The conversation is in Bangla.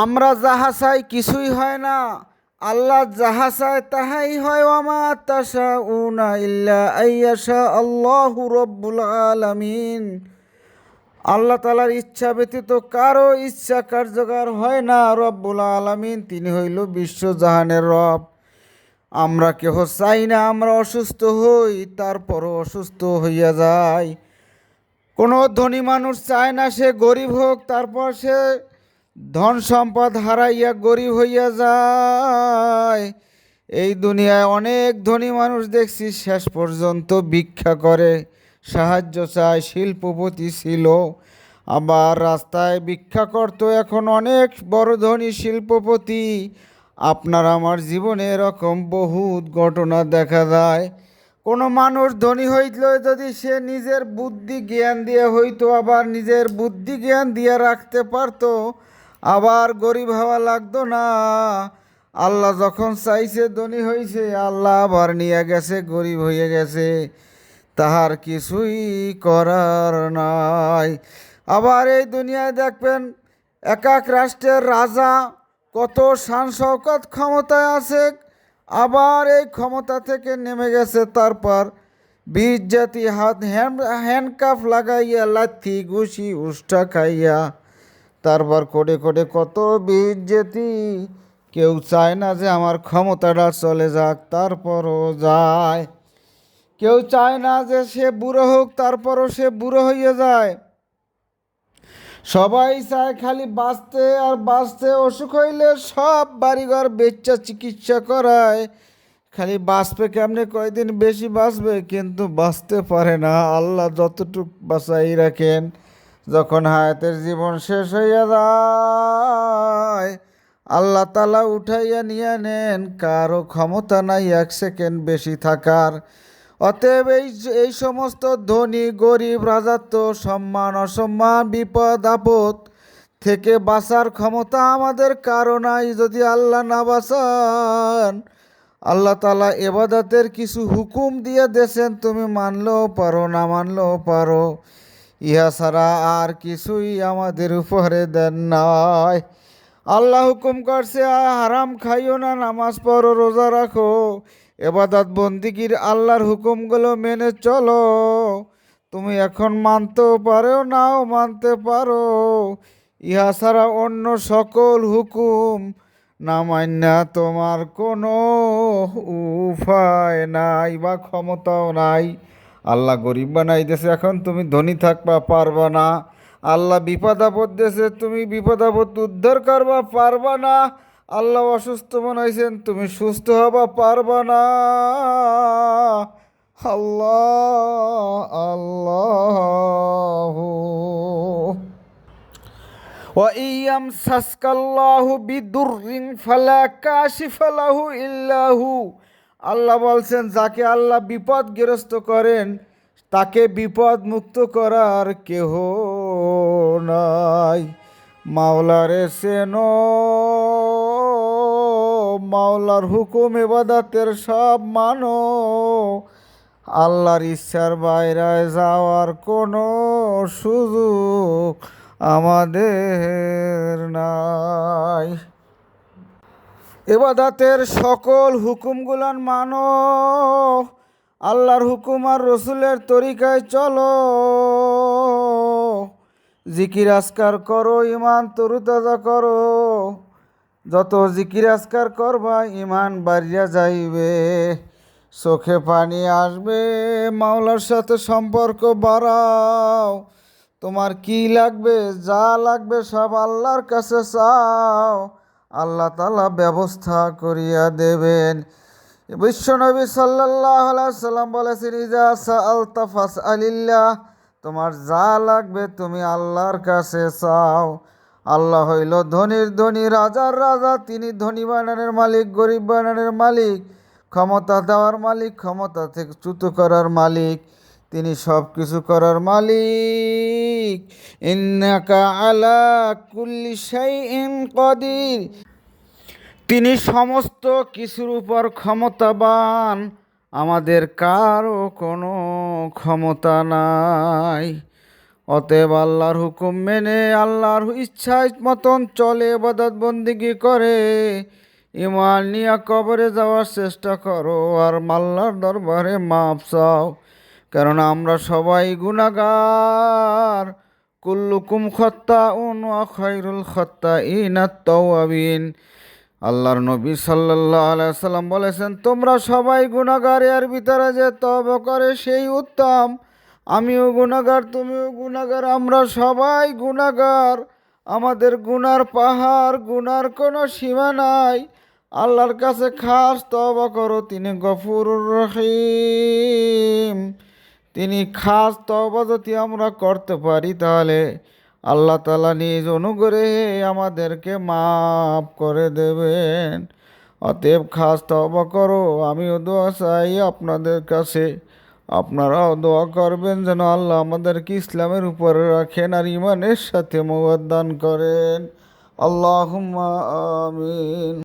আমরা যাহা চাই কিছুই হয় না, আল্লাহ যাহা চায় তাহাই হয়। ওয়ামা তাশাউনা ইল্লা আইয়াশা আল্লাহু রব্বুল আলামিন। আল্লাহ তাআলার ইচ্ছা ব্যতীত কারো ইচ্ছা কার্যকর হয় না। রব্বুল আলামিন তিনি হইল বিশ্বজাহানের রব। আমরা কেহ চাই না আমরা অসুস্থ হই, তারপরও অসুস্থ হইয়া যায়। কোনো ধনী মানুষ চায় না সে গরিব হোক, তারপর সে ধন সম্পদ হারাইয়া গরিব হইয়া যায়। এই দুনিয়ায় অনেক ধনী মানুষ দেখছি শেষ পর্যন্ত ভিক্ষা করে, সাহায্য চায়। শিল্পপতি ছিল, আবার রাস্তায় ভিক্ষা করত, এখন অনেক বড় ধনী শিল্পপতি। আপনার আমার জীবনে এরকম বহুত ঘটনা দেখা যায়। কোনো মানুষ ধনী হইল যদি সে নিজের বুদ্ধি জ্ঞান দিয়ে হইতো, আবার নিজের বুদ্ধি জ্ঞান দিয়ে রাখতে পারতো, আবার গরিব হওয়া লাগতো না। আল্লাহ যখন চাইছে ধনী হইছে, আল্লাহ আবার নিয়ে গেছে গরিব হয়ে গেছে, তাহার কিছুই করার নাই। আবার এই দুনিয়ায় দেখবেন এক এক রাষ্ট্রের রাজা কত শান শওকত ক্ষমতায় আছে, আবার এই ক্ষমতা থেকে নেমে গেছে, তারপর বীজ জাতি হাত হ্যান্ডকাফ লাগাইয়া লাথি ঘুষি উষ্টা খাইয়া তারপর কোটে কোটে কত বীজ জাতি। কেউ চায় না যে আমার ক্ষমতাটা চলে যাক, তারপরও যায়। কেউ চায় না যে সে বুড়ো হোক, তারপরও সে বুড়ো হইয়া যায়। সবাই চায় খালি বাঁচতে আর বাঁচতে। অসুখ হইলে সব বাড়িঘর বেচা চিকিৎসা করায়, খালি বাঁচবে কেমনে, কয়দিন বেশি বাঁচবে, কিন্তু বাঁচতে পারে না। আল্লাহ যতটুক বাঁচাই রাখেন, যখন হায়াতের জীবন শেষ হইয়া যায় আল্লাহ তাআলা উঠাইয়া নিয়ে নেন। কারো ক্ষমতা নাই এক সেকেন্ড বেশি থাকার। অতএব এই সমস্ত ধনী গরিব, রাজত্ব, সম্মান অসম্মান, বিপদ আপদ থেকে বাঁচার ক্ষমতা আমাদের কারো নাই যদি আল্লাহ না বাঁচান। আল্লাহ তাআলা ইবাদতের কিছু হুকুম দিয়ে দেন, তুমি মানলেও পারো না মানলেও পারো। ইহা ছাড়া আর কিছুই আমাদের উপরে দেন নাই। আল্লাহ হুকুম করছে হারাম খাইও না, নামাজ পড়ো, রোজা রাখো, ইবাদত বন্দিগির আল্লাহর হুকুমগুলো মেনে চলো। তুমি এখন মানতেও পারো নাও মানতে পারো, ইহা ছাড়া অন্য সকল হুকুম না মান্যা তোমার কোনো উপায় নাই বা ক্ষমতাও নাই। আল্লাহ গরিব বানাইতেছে, এখন তুমি ধনী থাকবা পারবা না। আল্লাহ বিপদ আপদ দিয়েছে, তুমি বিপদ আপদ উদ্ধার করবা পারবা না। আল্লাহ অসুস্থ বানাইছেন, তুমি সুস্থ হবা পারবা না। আল্লাহ আল্লাহ। وَإِن يَمْسَسْكَ اللَّهُ بِضُرٍّ فَلَا كَاشِفَ لَهُ إِلَّا هُوَ। আল্লাহ বলছেন যাকে আল্লাহ বিপদগ্রস্ত করেন তাকে বিপদ মুক্ত করার কেহ নাই। মাওলারে সেনো, মাওলার হুকুম ইবাদতের সব মানো। আল্লাহর ইচ্ছার বাইরে যাওয়ার কোনো সুযোগ আমাদের নাই। ইবাদতের সকল হুকুমগুলান মানো, আল্লাহর হুকুম আর রসুলের তরিকায় চলো। জিকির আজকার করো, ইমান তরুতাজা করো। যত জিকির আজকার করবা ইমান বাড়িয়া যাইবে, চোখে পানি আসবে। মাওলার সাথে সম্পর্ক বাড়াও। তোমার কি লাগবে, যা লাগবে সব আল্লাহর কাছে চাও, আল্লাহ তাআলা ব্যবস্থা করিয়া দেবেন। বিশ্বনবী সাল্লাল্লাহু আলাইহি সাল্লাম বলেছেন, ইজা সাআলতা ফাসআলিল্লাহ। তোমার যা লাগবে তুমি আল্লাহর কাছে চাও। আল্লাহ হইল ধনীর ধনী, রাজার রাজা। তিনি ধনী বানানোর মালিক, গরিব বানানোর মালিক, ক্ষমতা দেওয়ার মালিক, ক্ষমতা থেকে চ্যুত করার মালিক। তিনি সব কিছু করার মালিক। ইন্নাকা আলা কুল্লি শাইইন কাদির। তিনি সমস্ত কিছুর উপর ক্ষমতাবান, আমাদের কারও কোনো ক্ষমতা নাই। অতএব আল্লাহর হুকুম মেনে আল্লাহর ইচ্ছা মতন চলে, ইবাদত বন্দিগি করে, ঈমান নিয়ে কবরে যাওয়ার চেষ্টা করো, আর আল্লাহর দরবারে মাপ চাও। কেননা আমরা সবাই গুনাহগার। কুল্লুকুম খাত্তাউন ওয়া খায়রুল খাত্তাইনা আত-তাওয়াবিন। আল্লাহর নবী সাল্লাল্লাহু আলাইহি সাল্লাম বলেছেন, তোমরা সবাই গুনাহগার, এর ভিতরে যে তওবা করে সেই উত্তম। আমিও গুনাহগার, তুমিও গুনাহগার, আমরা সবাই গুনাহগার। আমাদের গুনার পাহাড়, গুনার কোনো সীমা নাই। আল্লাহর কাছে খাস তওবা করো, তিনি গফুরুর রহিম। তিনি খাস তওবা যদি আমরা করতে পারি, তাহলে আল্লাহ তাআলা নিজ অনুগ্রহে আমাদেরকে মাফ করে দেবেন। অতএব খাস তওবা করো। আমিও দোয়া চাই আপনাদের কাছে, আপনারাও দোয়া করবেন যেন আল্লাহ আমাদেরকে ইসলামের উপরে রাখেন আর ইমানের সাথে মওয়াত দান করেন। আল্লাহুম্মা আমিন।